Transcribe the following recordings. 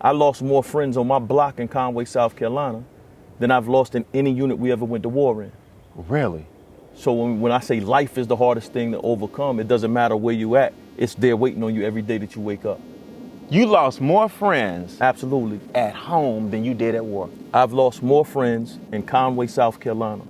I lost more friends on my block in Conway, South Carolina than I've lost in any unit we ever went to war in. Really? So when I say life is the hardest thing to overcome, it doesn't matter where you at. It's there waiting on you every day that you wake up. You lost more friends Absolutely. at home than you did at war. I've lost more friends in Conway, South Carolina.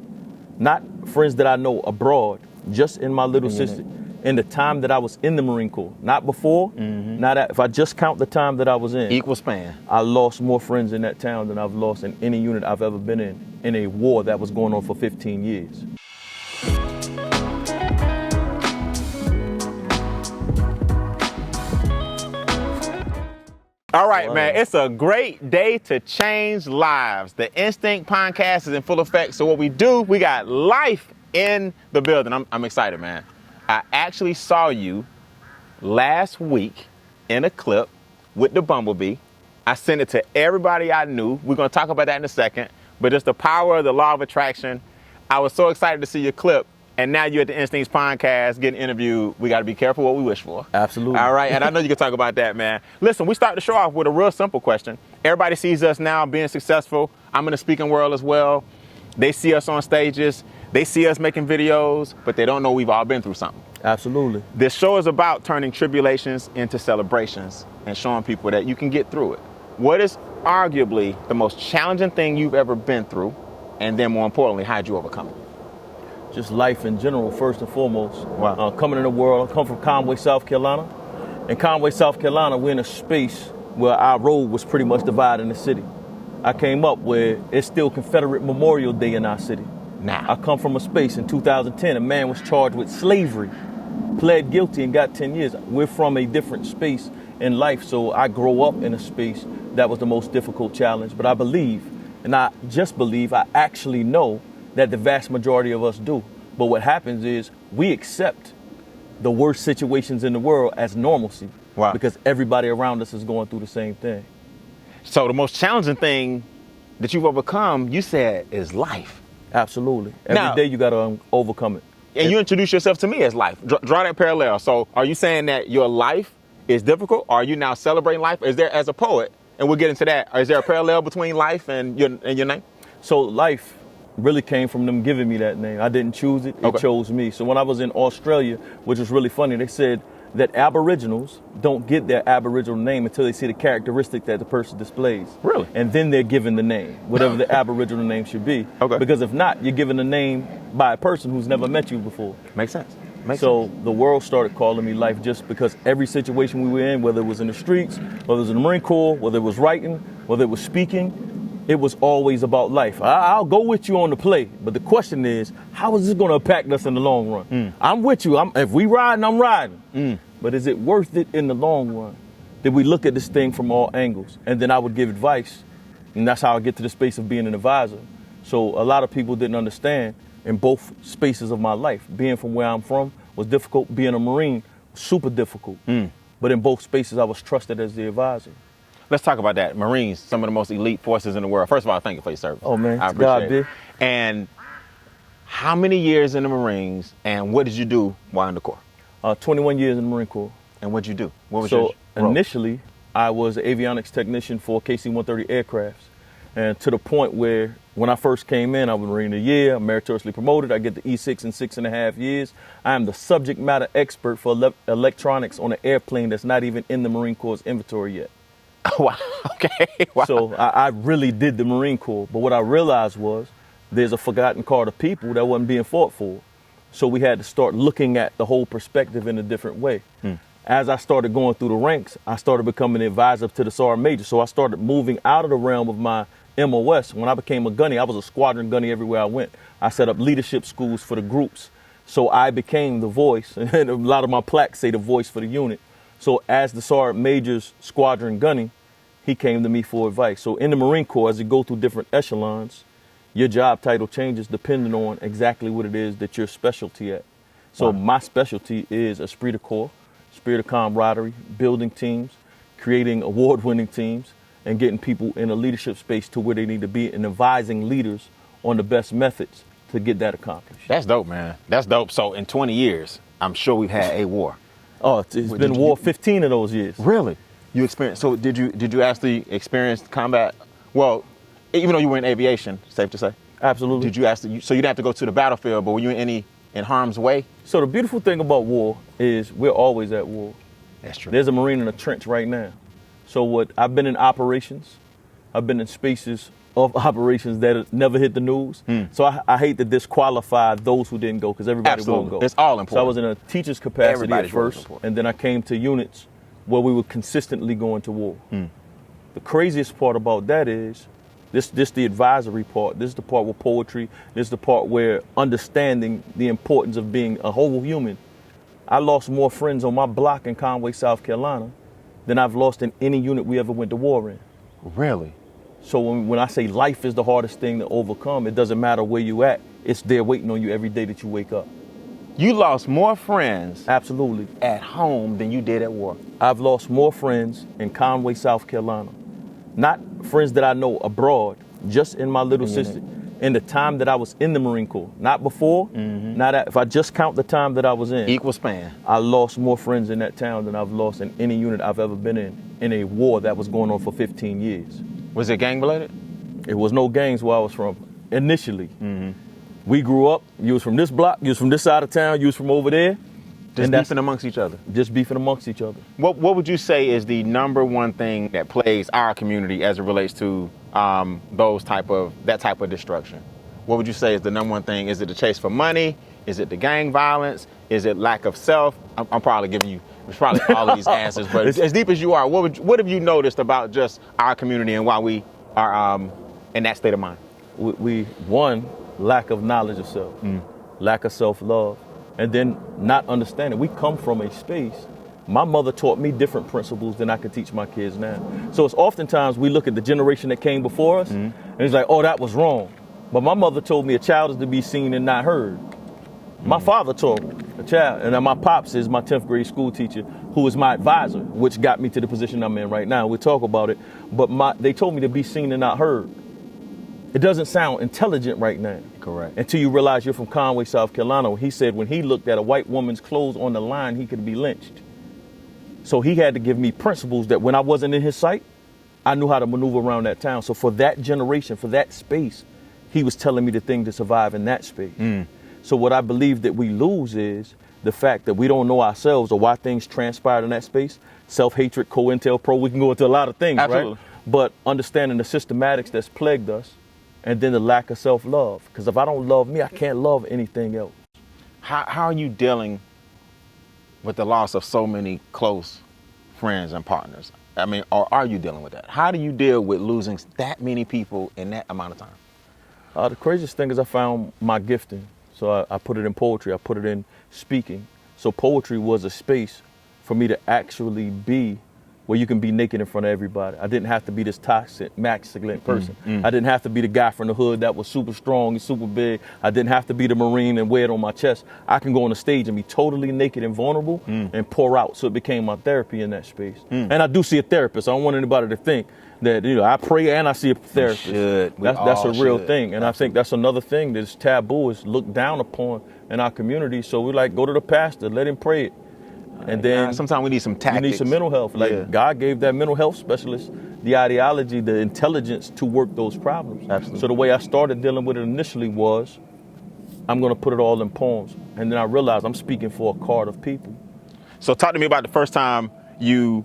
Not friends that I know abroad, just in my little sister. In the time that I was in the Marine Corps. Not before, not at, if I just count the time that I was in. Equal span. I lost more friends in that town than I've lost in any unit I've ever been in a war that was going on for 15 years. All right, man, it's a great day to change lives. The Instinct PONDCast is in full effect. So what we do, we got life in the building. I'm excited, man. I actually saw you last week in a clip with the Bumblebee. I sent it to everybody I knew. We're gonna talk about that in a second, but it's the power of the law of attraction. I was so excited to see your clip. And now you're at the Instincts PONDCast getting interviewed. We got to be careful what we wish for. Absolutely. All right. And I know you can talk about that, man. Listen, we start the show off with a real simple question. Everybody sees us now being successful. I'm in the speaking world as well. They see us on stages. They see us making videos, but they don't know we've all been through something. Absolutely. This show is about turning tribulations into celebrations and showing people that you can get through it. What is arguably the most challenging thing you've ever been through? And then more importantly, how'd you overcome it? Just life in general, first and foremost. Wow. Coming in the world, I come from Conway, South Carolina. In Conway, South Carolina, we're in a space where our road was pretty much divided in the city. I came up where it's still Confederate Memorial Day in our city. Now. I come from a space in 2010, a man was charged with slavery, pled guilty and got 10 years. We're from a different space in life, so I grow up in a space that was the most difficult challenge. But I believe, and I just believe, I actually know that the vast majority of us do. But what happens is we accept the worst situations in the world as normalcy. Wow. Because everybody around us is going through the same thing. So the most challenging thing that you've overcome, you said, is life. Absolutely. Every day you got to overcome it. And you introduce yourself to me as life. Draw that parallel. So are you saying that your life is difficult? Or are you now celebrating life? Is there, as a poet, and we'll get into that, is there a parallel between life and your name? So life really came from them giving me that name. I didn't choose it, it chose me. So when I was in Australia, which was really funny, they said that Aboriginals don't get their Aboriginal name until they see the characteristic that the person displays. Really? And then they're given the name, whatever the Aboriginal name should be. Because if not, you're given a name by a person who's never met you before. Makes sense. So the world started calling me life just because every situation we were in, whether it was in the streets, whether it was in the Marine Corps, whether it was writing, whether it was speaking, it was always about life. I'll go with you on the play, but the question is, how is this going to impact us in the long run? I'm with you. If we riding, I'm riding. But is it worth it in the long run? Did we look at this thing from all angles? And then I would give advice, and that's how I get to the space of being an advisor. So a lot of people didn't understand in both spaces of my life. Being from where I'm from was difficult. Being a Marine was super difficult. But in both spaces, I was trusted as the advisor. Let's talk about that. Marines, some of the most elite forces in the world. First of all, thank you for your service. Oh, man. I appreciate it. God, and how many years in the Marines, and what did you do while in the Corps? 21 years in the Marine Corps. And what did you do? What was your role? Initially, I was an avionics technician for KC-130 aircrafts. And to the point where when I first came in, I was Marine of the Year, I'm meritoriously promoted. I get the E6 in 6.5 years. I am the subject matter expert for electronics on an airplane that's not even in the Marine Corps' inventory yet. Wow. Okay. Wow. So I really did the Marine Corps. But what I realized was there's a forgotten card of people that wasn't being fought for. So we had to start looking at the whole perspective in a different way. As I started going through the ranks, I started becoming an advisor to the Sergeant Major. So I started moving out of the realm of my MOS. When I became a gunny, I was a squadron gunny everywhere I went. I set up leadership schools for the groups. So I became the voice, and a lot of my plaques say the voice for the unit. So as the Sergeant Major's squadron gunny, he came to me for advice. So in the Marine Corps, as you go through different echelons, your job title changes depending on exactly what it is that your specialty at. So my specialty is esprit de corps, spirit of camaraderie, building teams, creating award-winning teams, and getting people in a leadership space to where they need to be and advising leaders on the best methods to get that accomplished. That's dope, man. That's dope. So in 20 years, I'm sure we've had a war. Oh, it's been war 15 of those years. Really? You experienced, so did you actually experience combat? Well, even though you were in aviation, safe to say. Absolutely. Did you actually, so you didn't have to go to the battlefield, but were you in harm's way? So the beautiful thing about war is we're always at war. That's true. There's a Marine in a trench right now. So I've been in operations. I've been in spaces of operations that never hit the news. So I hate to disqualify those who didn't go because everybody won't go. It's all important. So I was in a teacher's capacity Everybody's at first, and then I came to units where we were consistently going to war. The craziest part about that is this the advisory part. This is the part with poetry. This is the part where understanding the importance of being a whole human. I lost more friends on my block in Conway, South Carolina than I've lost in any unit we ever went to war in. Really? So when I say life is the hardest thing to overcome, it doesn't matter where you at. It's there waiting on you every day that you wake up. You lost more friends Absolutely. at home than you did at war. I've lost more friends in Conway, South Carolina. Not friends that I know abroad, just in my little sister. In the time that I was in the Marine Corps. Not before, not at, if I just count the time that I was in. Equal span. I lost more friends in that town than I've lost in any unit I've ever been in a war that was going on for 15 years. Was it gang related? It was no gangs where I was from initially. We grew up, you was from this block, you was from this side of town, you was from over there. Just beefing amongst each other. Just beefing amongst each other. What would you say is the number one thing that plagues our community as it relates to that type of destruction? What would you say is the number one thing? Is it the chase for money? Is it the gang violence? Is it lack of self? I'm probably giving you all of these answers, but as deep as you are, what have you noticed about just our community and why we are in that state of mind? One, lack of knowledge of self, lack of self-love, and then not understanding. We come from a space. My mother taught me different principles than I could teach my kids now. So it's oftentimes we look at the generation that came before us, and it's like, oh, that was wrong. But my mother told me a child is to be seen and not heard. My father taught me a child, and then my pops is my 10th grade school teacher, who is my advisor, which got me to the position I'm in right now. We'll talk about it. But they told me to be seen and not heard. It doesn't sound intelligent right now. Correct. Until you realize you're from Conway, South Carolina. He said when he looked at a white woman's clothes on the line, he could be lynched. So he had to give me principles that when I wasn't in his sight, I knew how to maneuver around that town. So for that generation, for that space, he was telling me the thing to survive in that space. So what I believe that we lose is the fact that we don't know ourselves or why things transpired in that space. Self-hatred, COINTELPRO, we can go into a lot of things, Absolutely. right? But understanding the systematics that's plagued us, and then the lack of self-love. Because if I don't love me, I can't love anything else. How are you dealing with the loss of so many close friends and partners? I mean, or are you dealing with that? How do you deal with losing that many people in that amount of time? The craziest thing is I found my gifting. So I put it in poetry, I put it in speaking. So poetry was a space for me to actually be where you can be naked in front of everybody. I didn't have to be this toxic, masculine person. I didn't have to be the guy from the hood that was super strong and super big. I didn't have to be the Marine and wear it on my chest. I can go on the stage and be totally naked and vulnerable and pour out. So it became my therapy in that space. And I do see a therapist. I don't want anybody to think that, I pray and I see a therapist. That's a real thing. And I think that's another thing that's taboo, is looked down upon in our community. So we go to the pastor, let him pray it. And then sometimes we need some tactics. You need some mental health. God gave that mental health specialist the ideology, the intelligence to work those problems. Absolutely. So the way I started dealing with it initially was, I'm going to put it all in poems. And then I realized I'm speaking for a card of people. So talk to me about the first time you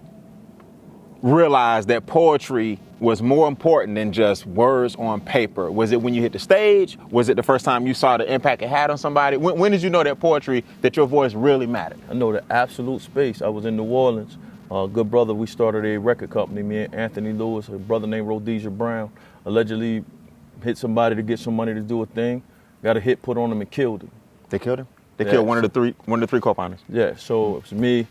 realized that poetry was more important than just words on paper. Was it when you hit the stage? Was it the first time you saw the impact it had on somebody? When did you know that poetry, that your voice really mattered? I know the absolute space. I was in New Orleans. A good brother, we started a record company, me and Anthony Lewis, a brother named Rhodesia Brown, allegedly hit somebody to get some money to do a thing, got a hit put on him and killed him. They killed him? They killed one of the three co-founders? Yeah, so it was me,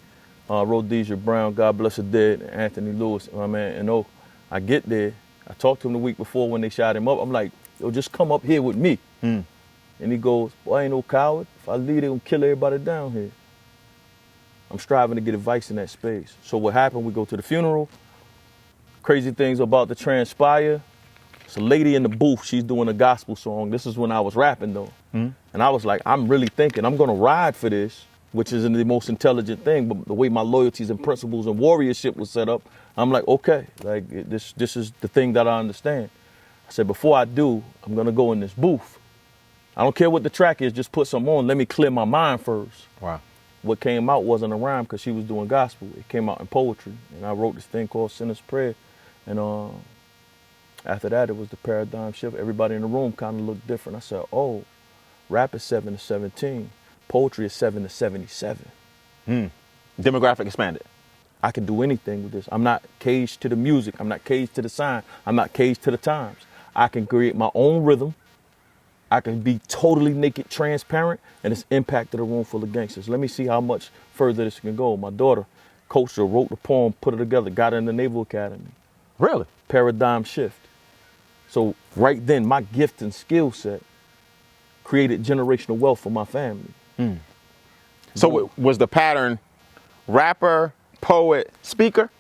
Rhodesia Brown, God bless her dead, and Anthony Lewis, my man. And I get there, I talked to him the week before when they shot him up. I'm like, yo, just come up here with me. And he goes, boy, I ain't no coward. If I leave, they gonna kill everybody down here. I'm striving to get advice in that space. So what happened, we go to the funeral. Crazy things about to transpire. It's a lady in the booth, she's doing a gospel song. This is when I was rapping though. And I was like, I'm really thinking I'm gonna ride for this which isn't the most intelligent thing, but the way my loyalties and principles and warriorship was set up, I'm like, okay, like this is the thing that I understand. I said, before I do, I'm gonna go in this booth. I don't care what the track is, just put something on. Let me clear my mind first. Wow. What came out wasn't a rhyme because she was doing gospel. It came out in poetry. And I wrote this thing called Sinner's Prayer. And after that, it was the paradigm shift. Everybody in the room kind of looked different. I said, oh, rap is 7 to 17. Poetry is 7 to 77. Demographic expanded. I can do anything with this. I'm not caged to the music. I'm not caged to the sign. I'm not caged to the times. I can create my own rhythm. I can be totally naked, transparent, and it's impacted a room full of gangsters. Let me see how much further this can go. My daughter coached her, wrote the poem, put it together, got her in the Naval Academy. Really? Paradigm shift. So right then, my gift and skill set created generational wealth for my family. So was the pattern rapper, poet, speaker?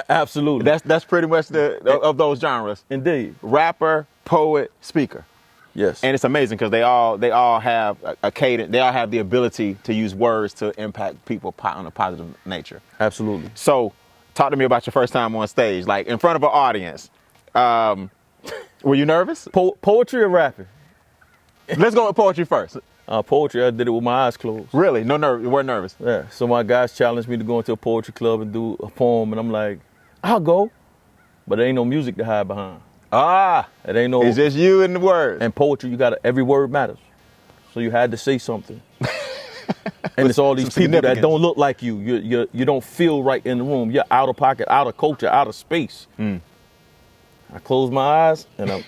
Absolutely. That's pretty much of those genres. Indeed. Rapper, poet, speaker. Yes. And it's amazing because they all have a cadence. They all have the ability to use words to impact people on a positive nature. Absolutely. So talk to me about your first time on stage, like in front of an audience. Were you nervous? Poetry or rapping? Let's go with poetry first. Poetry, I did it with my eyes closed. Really? No nerve. You weren't nervous? Yeah. So my guys challenged me to go into a poetry club and do a poem, and I'm like, I'll go, but there ain't no music to hide behind. It ain't no. It's just you and the words. And poetry, every word matters. So you had to say something. And it's all these people that don't look like you. You don't feel right in the room. You're out of pocket, out of culture, out of space. I closed my eyes and I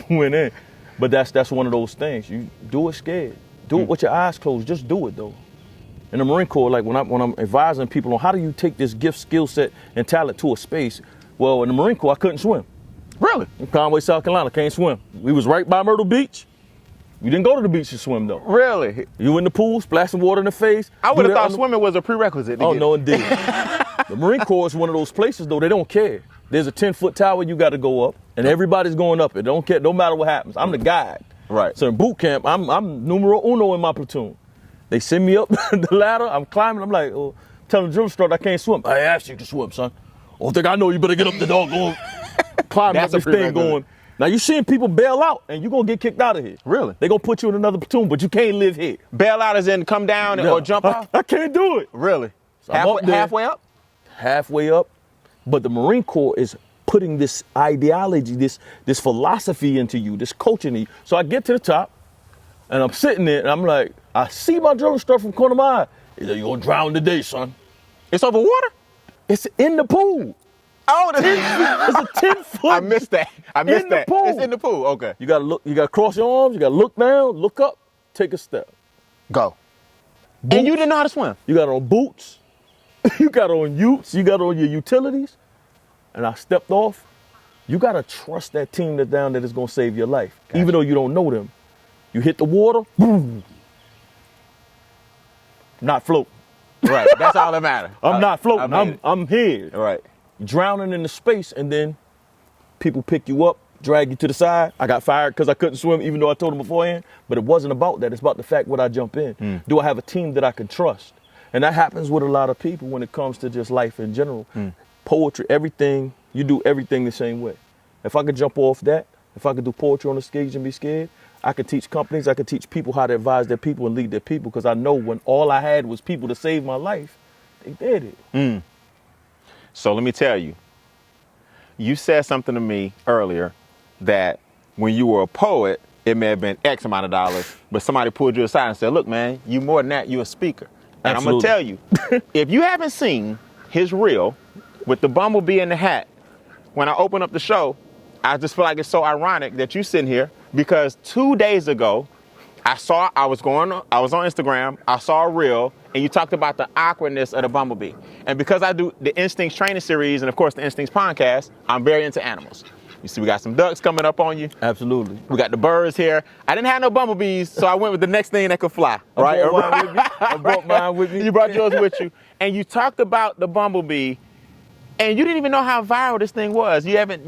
went in. But that's one of those things. You do it scared. Do it with your eyes closed. Just do it though. In the Marine Corps, like when I'm advising people on how do you take this gift, skill set, and talent to a space. Well, in the Marine Corps, I couldn't swim. Really? In Conway, South Carolina, can't swim. We was right by Myrtle Beach. You didn't go to the beach to swim though. Really? You in the pool, splashing water in the face. I would have thought swimming was a prerequisite. Oh, no, indeed. The Marine Corps is one of those places though, they don't care. There's a 10-foot tower you got to go up, and everybody's going up it. Don't care, no matter what happens. I'm the guide. Right. So in boot camp, I'm numero uno in my platoon. They send me up the ladder, I'm climbing, I'm like, oh, telling the drill instructor I can't swim. I asked you to swim, son. Oh, think I know you better get up the dog going, climbing up this thing going. Now you seeing people bail out and you're gonna get kicked out of here. Really? They gonna put you in another platoon, but you can't live here. Bail out as in come down or jump out? I can't do it. Really? So halfway up? Halfway up. But the Marine Corps is putting this ideology, this philosophy into you, this coaching in you. So I get to the top and I'm sitting there and I'm like, I see my drill instructor from corner of my eye. He's like, you're gonna drown today, son. It's over water? It's in the pool. Oh, it's a 10-foot. I missed that. The pool. It's in the pool. Okay. You gotta look. You gotta cross your arms. You gotta look down, look up, take a step. Go. Boots. And you didn't know how to swim. You got on boots. You got on utes. You got on your utilities. And I stepped off. You gotta trust that team that's down that is gonna save your life, even though you don't know them. You hit the water. Boom. Not floating. Right. That's all that matters. I'm not floating. I'm here. Right. Drowning in the space, and then people pick you up, drag you to the side. I got fired because I couldn't swim, even though I told them beforehand. But it wasn't about that. It's about the fact when I jump in. Do I have a team that I can trust? And that happens with a lot of people when it comes to just life in general. Poetry, everything, you do everything the same way. If I could jump off that, if I could do poetry on the stage and be scared, I could teach companies, I could teach people how to advise their people and lead their people, because I know when all I had was people to save my life, they did it. So let me tell you, you said something to me earlier that when you were a poet, it may have been X amount of dollars, but somebody pulled you aside and said, look, man, you more than that, you a speaker. And I'm going to tell you, if you haven't seen his reel with the bumblebee in the hat, when I open up the show, I just feel like it's so ironic that you sitting here, because 2 days ago, I was on Instagram, I saw a reel, and you talked about the awkwardness of the bumblebee. And because I do the Instincts training series and of course the Instincts podcast, I'm very into animals. You see, we got some ducks coming up on you. Absolutely. We got the birds here. I didn't have no bumblebees, so I went with the next thing that could fly. I brought mine with me. You brought yours with you. And you talked about the bumblebee, and you didn't even know how viral this thing was. You haven't,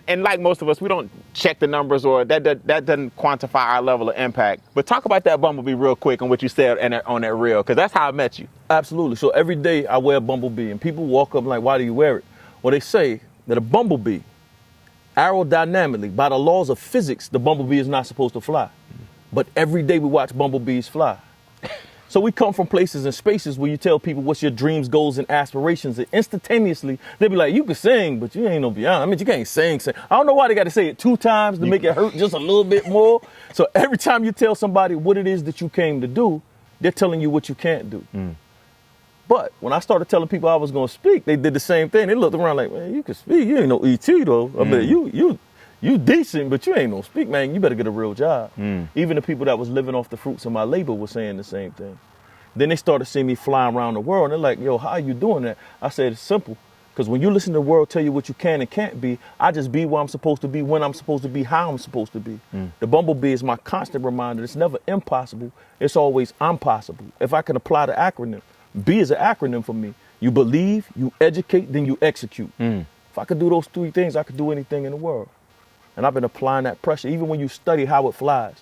and like most of us, we don't check the numbers, or that doesn't quantify our level of impact. But talk about that bumblebee real quick and what you said on that reel, because that's how I met you. Absolutely. So every day I wear a bumblebee, and people walk up like, why do you wear it? Well, they say that a bumblebee, aerodynamically, by the laws of physics, the bumblebee is not supposed to fly. But every day we watch bumblebees fly. So we come from places and spaces where you tell people what's your dreams, goals, and aspirations, and instantaneously they'll be like, you can sing, but you ain't no beyond. I mean, you can't sing. I don't know why they got to say it 2 times to make it hurt just a little bit more. So every time you tell somebody what it is that you came to do, they're telling you what you can't do. But when I started telling people I was going to speak, they did the same thing. They looked around like, man, you can speak. You ain't no ET though. I mean, you decent, but you ain't no speak, man. You better get a real job. Even the people that was living off the fruits of my labor were saying the same thing. Then they started seeing me flying around the world. And they're like, yo, how are you doing that? I said, it's simple. Because when you listen to the world tell you what you can and can't be, I just be where I'm supposed to be, when I'm supposed to be, how I'm supposed to be. The bumblebee is my constant reminder. It's never impossible. It's always I'm possible. If I can apply the acronym, B is an acronym for me. You believe, you educate, then you execute. If I could do those 3 things, I could do anything in the world. And I've been applying that pressure, even when you study how it flies.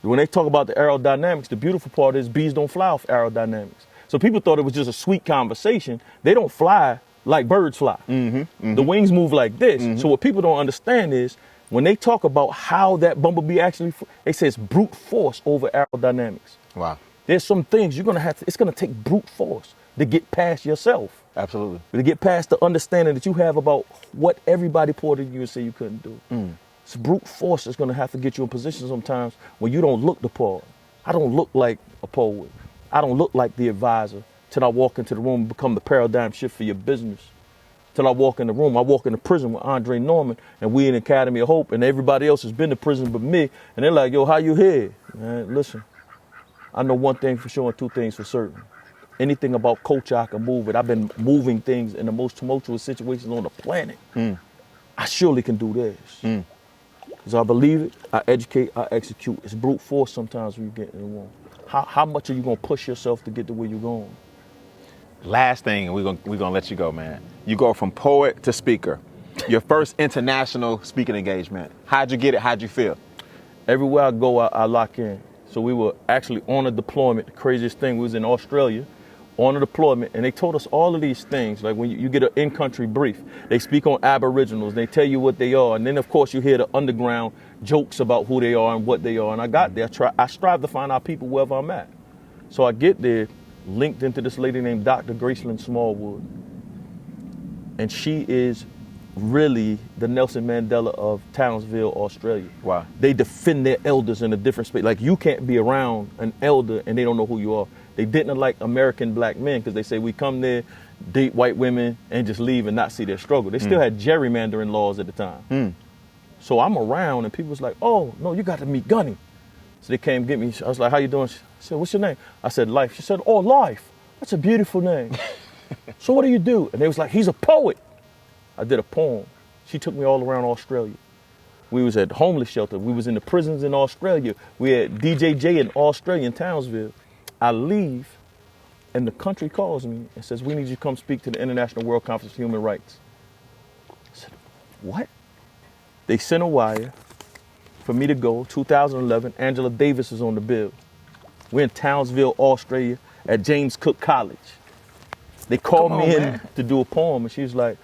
When they talk about the aerodynamics, the beautiful part is bees don't fly off aerodynamics. So people thought it was just a sweet conversation. They don't fly like birds fly. The wings move like this. So what people don't understand is when they talk about how that bumblebee actually, they say it's brute force over aerodynamics. Wow. There's some things you're going to have to, it's going to take brute force to get past yourself. Absolutely. To get past the understanding that you have about what everybody poured in you and say you couldn't do. It's brute force that's going to have to get you in position sometimes when you don't look the part. I don't look like a poet. I don't look like the advisor till I walk into the room and become the paradigm shift for your business. Till I walk in the room, I walk in the prison with Andre Norman and we in Academy of Hope and everybody else has been to prison but me. And they're like, yo, how you here? Man, listen, I know one thing for sure and 2 things for certain. Anything about culture, I can move it. I've been moving things in the most tumultuous situations on the planet. I surely can do this. Because I believe it, I educate, I execute. It's brute force sometimes when you get in the room. How much are you going to push yourself to get to where you're going? Last thing, and we're gonna let you go, man. You go from poet to speaker. Your first international speaking engagement. How'd you get it? How'd you feel? Everywhere I go, I lock in. So we were actually on a deployment. The craziest thing, we was in Australia on a deployment, and they told us all of these things. Like when you get an in-country brief, they speak on Aboriginals, they tell you what they are, and then of course you hear the underground jokes about who they are and what they are. And I got there, I strive to find out people wherever I'm at. So I get there, linked into this lady named Dr. Graceland Smallwood, and she is really the Nelson Mandela of Townsville, Australia. Wow. They defend their elders in a different space. Like you can't be around an elder and they don't know who you are. They didn't like American black men because they say we come there, date white women, and just leave and not see their struggle. They still had gerrymandering laws at the time. So I'm around and people was like, oh, no, you got to meet Gunny. So they came get me. I was like, how you doing? She said, what's your name? I said, Life. She said, oh, Life. That's a beautiful name. So what do you do? And they was like, he's a poet. I did a poem. She took me all around Australia. We was at homeless shelter. We was in the prisons in Australia. We had DJJ in Australia, in Townsville. I leave, and the country calls me and says, we need you to come speak to the International World Conference on Human Rights. I said, what? They sent a wire for me to go, 2011. Angela Davis is on the bill. We're in Townsville, Australia, at James Cook College. They called me in to do a poem, and she was like,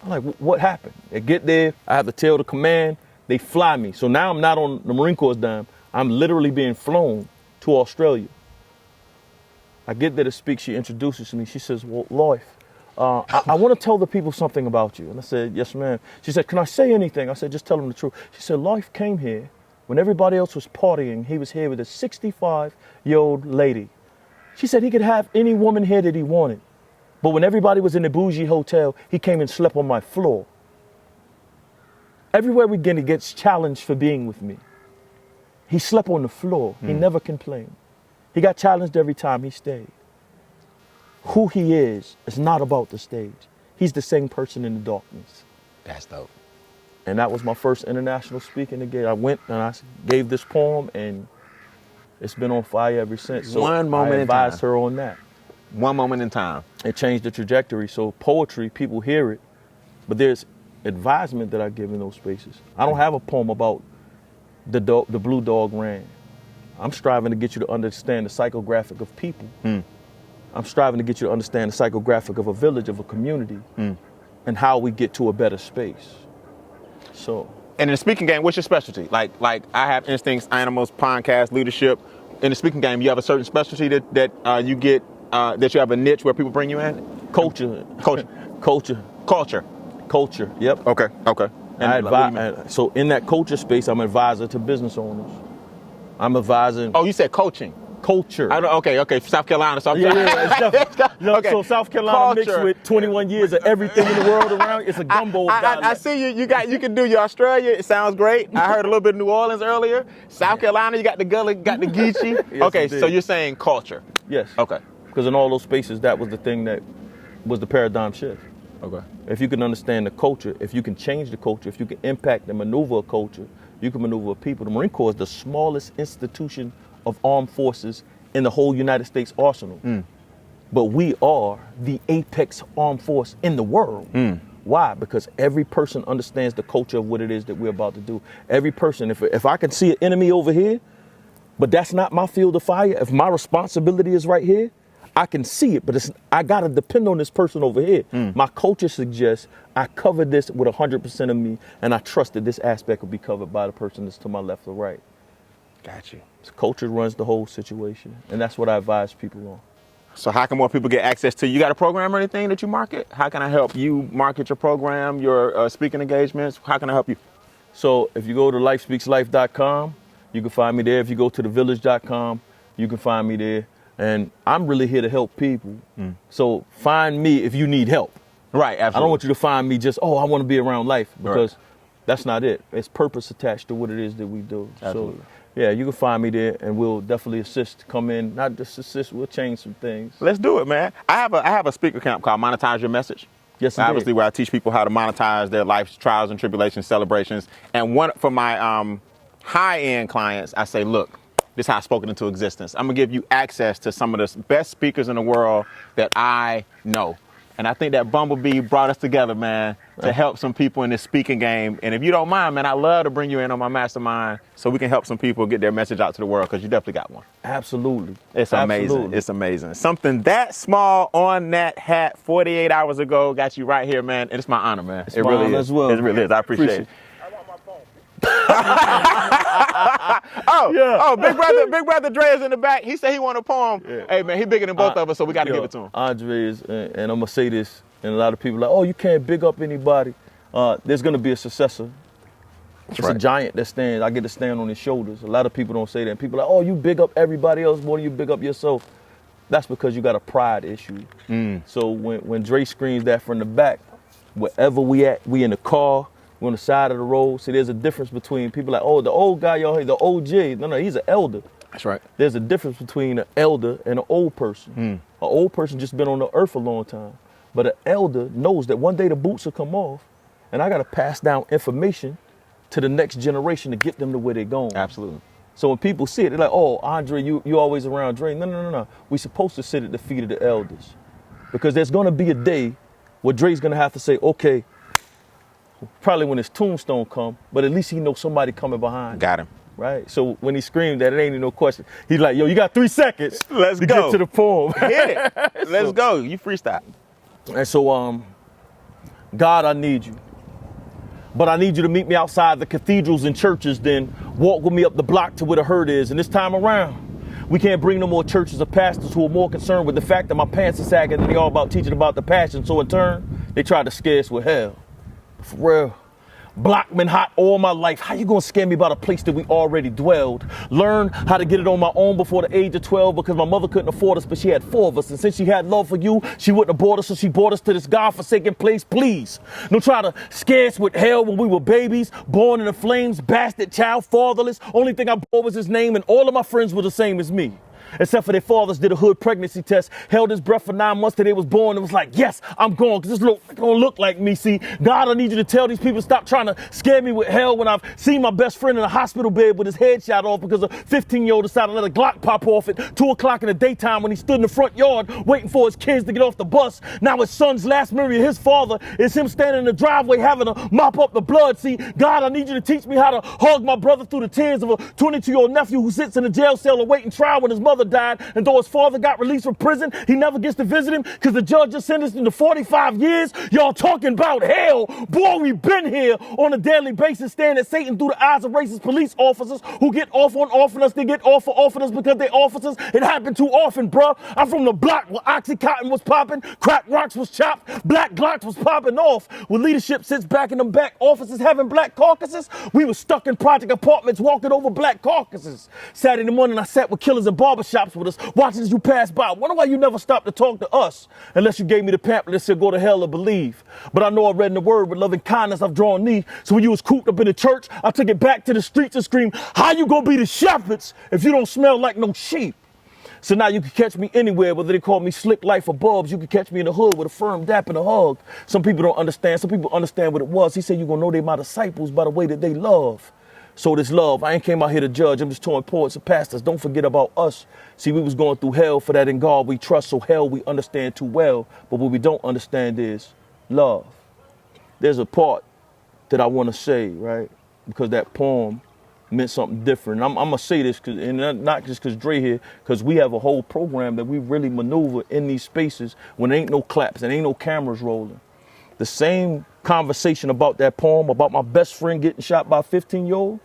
I'm like, what happened? They get there, I have to tell the command, they fly me. So now I'm not on the Marine Corps dime. I'm literally being flown to Australia. I get there to speak, she introduces me. She says, well, Life, I want to tell the people something about you. And I said, yes, ma'am. She said, can I say anything? I said, just tell them the truth. She said, Life came here when everybody else was partying. He was here with a 65-year-old lady. She said he could have any woman here that he wanted. But when everybody was in the bougie hotel, he came and slept on my floor. Everywhere we get, he gets challenged for being with me. He slept on the floor. He never complained. He got challenged every time he stayed. Who he is not about the stage. He's the same person in the darkness. That's dope. And that was my first international speaking again. I went and I gave this poem, and it's been on fire ever since. So One moment I advised in time. her on that. One moment in time. It changed the trajectory. So poetry, people hear it, but there's advisement that I give in those spaces. I don't have a poem about the blue dog ran. I'm striving to get you to understand the psychographic of people. I'm striving to get you to understand the psychographic of a village, of a community, and how we get to a better space. So. And in the speaking game, what's your specialty? Like I have Instincts, Animals, Podcast, Leadership. In the speaking game, you have a certain specialty that you get, that you have a niche where people bring you in? Culture. Yep. Okay. And so in that culture space, I'm an advisor to business owners. I'm advising. Oh, you said coaching. Culture. Okay. South Carolina. Okay. So South Carolina mixed with 21 years of everything in the world around. It's a gumbo. I see you. You can do your Australia. It sounds great. I heard a little bit of New Orleans earlier. South Carolina, you got the Gully, got the Geechee. Yes, okay, indeed. so you're saying culture. Yes. Okay. Because in all those spaces, that was the thing that was the paradigm shift. Okay. If you can understand the culture, if you can change the culture, if you can impact and maneuver a culture, you can maneuver people. The Marine Corps is the smallest institution of armed forces in the whole United States arsenal. But we are the apex armed force in the world. Why? Because every person understands the culture of what it is that we're about to do. Every person, if I can see an enemy over here, but that's not my field of fire, if my responsibility is right here, I can see it, but I gotta depend on this person over here. My culture suggests I cover this with 100% of me, and I trust that this aspect will be covered by the person that's to my left or right. Got you. So culture runs the whole situation, and that's what I advise people on. So how can more people get access to you? You got a program or anything that you market? How can I help you market your program, your speaking engagements? How can I help you? So if you go to lifespeakslife.com, you can find me there. If you go to thevillage.com, you can find me there. And I'm really here to help people. So find me if you need help. Right, absolutely. I don't want you to find me just, I want to be around life, because that's not it. It's purpose attached to what it is that we do. Absolutely. So yeah, you can find me there, and we'll definitely assist. Come in, not just assist, we'll change some things. Let's do it, man. I have a speaker camp called Monetize Your Message. Yes, indeed. Obviously, where I teach people how to monetize their life's trials and tribulations, celebrations. And one for my high-end clients, I say, look, this is how I spoke it into existence. I'm gonna give you access to some of the best speakers in the world that I know. And I think that Bumblebee brought us together, man, to help some people in this speaking game. And if you don't mind, man, I'd love to bring you in on my mastermind so we can help some people get their message out to the world, because you definitely got one. Absolutely. It's amazing. Absolutely. It's amazing. Something that small on that hat 48 hours ago got you right here, man. And it's my honor, man. It really is. As well. It really is. I appreciate it. Big brother Dre is in the back. He said he want a poem. Yeah. Hey man, he bigger than both of us, so we got to give it to him. Andre is, and I'm gonna say this, and a lot of people are like, you can't big up anybody. There's gonna be a successor. It's a giant that stands. I get to stand on his shoulders. A lot of people don't say that. And people are like, you big up everybody else more than you big up yourself. That's because you got a pride issue. So when Dre screams that from the back, wherever we at, we in the car, we're on the side of the road. See, there's a difference between people like, the old guy, y'all, the OG. No, he's an elder. That's right. There's a difference between an elder and an old person. An old person just been on the earth a long time. But an elder knows that one day the boots will come off, and I got to pass down information to the next generation to get them to where they're going. Absolutely. So when people see it, they're like, Andre, you always around Dre. No. We're supposed to sit at the feet of the elders. Because there's going to be a day where Dre's going to have to say, okay, probably when his tombstone come, but at least he knows somebody coming behind. Got him. Right? So when he screamed that, it ain't even no question. He's like, you got 3 seconds. Let's to go. Get to the poem. Hit it. Let's go. You freestyle. And so, God, I need you. But I need you to meet me outside the cathedrals and churches, then walk with me up the block to where the herd is. And this time around, we can't bring no more churches or pastors who are more concerned with the fact that my pants are sagging than they are about teaching about the passion. So in turn, they tried to scare us with hell. For real. Block been hot all my life. How you gonna scare me about a place that we already dwelled? Learn how to get it on my own before the age of 12 because my mother couldn't afford us, but she had 4 of us. And since she had love for you, she wouldn't have bought us, so she brought us to this God-forsaken place. Please, don't try to scare us with hell when we were babies, born in the flames, bastard child, fatherless. Only thing I bore was his name, and all of my friends were the same as me. except for their fathers did a hood pregnancy test, held his breath for 9 months till they was born, and was like, yes, I'm going, because this don't look like me. See, God, I need you to tell these people to stop trying to scare me with hell when I've seen my best friend in a hospital bed with his head shot off because a 15-year-old decided to let a Glock pop off at 2 o'clock in the daytime when he stood in the front yard waiting for his kids to get off the bus. Now his son's last memory of his father is him standing in the driveway having to mop up the blood. See, God, I need you to teach me how to hug my brother through the tears of a 22-year-old nephew who sits in a jail cell awaiting trial when his mother died, and though his father got released from prison, he never gets to visit him because the judge just sentenced him to 45 years. Y'all talking about hell? Boy, we been here on a daily basis staring at Satan through the eyes of racist police officers who get off on offering us. They get off for offering us because they officers. It happened too often, bruh. I'm from the block where Oxycontin was popping, crack rocks was chopped, black Glocks was popping off. Where leadership sits back in them back offices having black caucuses, we were stuck in project apartments walking over black caucuses. Saturday morning, I sat with killers in barbershops with us, watching as you pass by. I wonder why you never stopped to talk to us, unless you gave me the pamphlet that said go to hell or believe. But I know I read in the word, with loving kindness I've drawn thee. So when you was cooped up in the church, I took it back to the streets and screamed, how you gonna be the shepherds if you don't smell like no sheep? So now you can catch me anywhere, whether they call me Slick Life or Bubs. You can catch me in the hood with a firm dap and a hug. Some people don't understand. Some people understand what it was. He said you're going to know they my disciples by the way that they love. So this love, I ain't came out here to judge. I'm just telling poets and pastors, don't forget about us. See, we was going through hell for that in God we trust. So hell we understand too well. But what we don't understand is love. There's a part that I want to say, right? Because that poem meant something different. And I'm going to say this, and not just because Dre here, because we have a whole program that we really maneuver in these spaces when there ain't no claps and ain't no cameras rolling. The same conversation about that poem, about my best friend getting shot by a 15-year-old,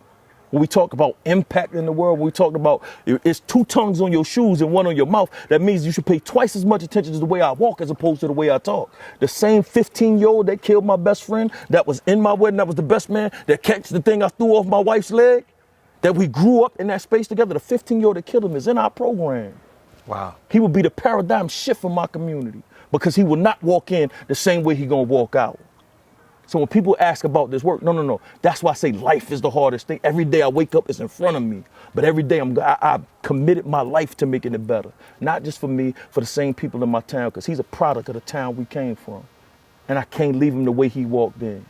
when we talk about impact in the world, when we talk about it's 2 tongues on your shoes and 1 on your mouth, that means you should pay twice as much attention to the way I walk as opposed to the way I talk. The same 15-year-old that killed my best friend, that was in my wedding, that was the best man, that catch the thing I threw off my wife's leg, that we grew up in that space together, the 15-year-old that killed him is in our program. Wow. He will be the paradigm shift for my community because he will not walk in the same way he gonna walk out. So when people ask about this work, no. That's why I say life is the hardest thing. Every day I wake up, it's in front of me. But every day I committed my life to making it better. Not just for me, for the same people in my town, because he's a product of the town we came from. And I can't leave him the way he walked in.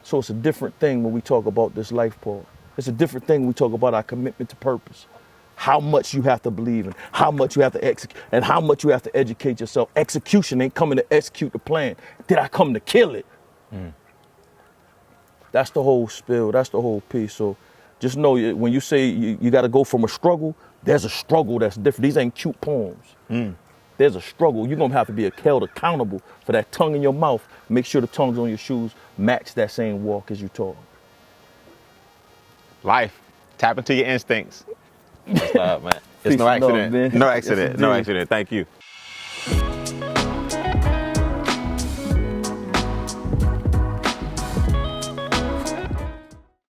So it's a different thing when we talk about this life part. It's a different thing when we talk about our commitment to purpose. How much you have to believe in, how much you have to execute, and how much you have to educate yourself. Execution ain't coming to execute the plan. Did I come to kill it? That's the whole spill. That's the whole piece. So just know when you say you got to go from a struggle, there's a struggle that's different. These ain't cute poems. There's a struggle. You're going to have to be held accountable for that tongue in your mouth. Make sure the tongues on your shoes match that same walk as you talk. Life. Tap into your instincts. That's love, man. It's Peace no and love, accident. man. No accident. Yes, No indeed. accident. Thank you.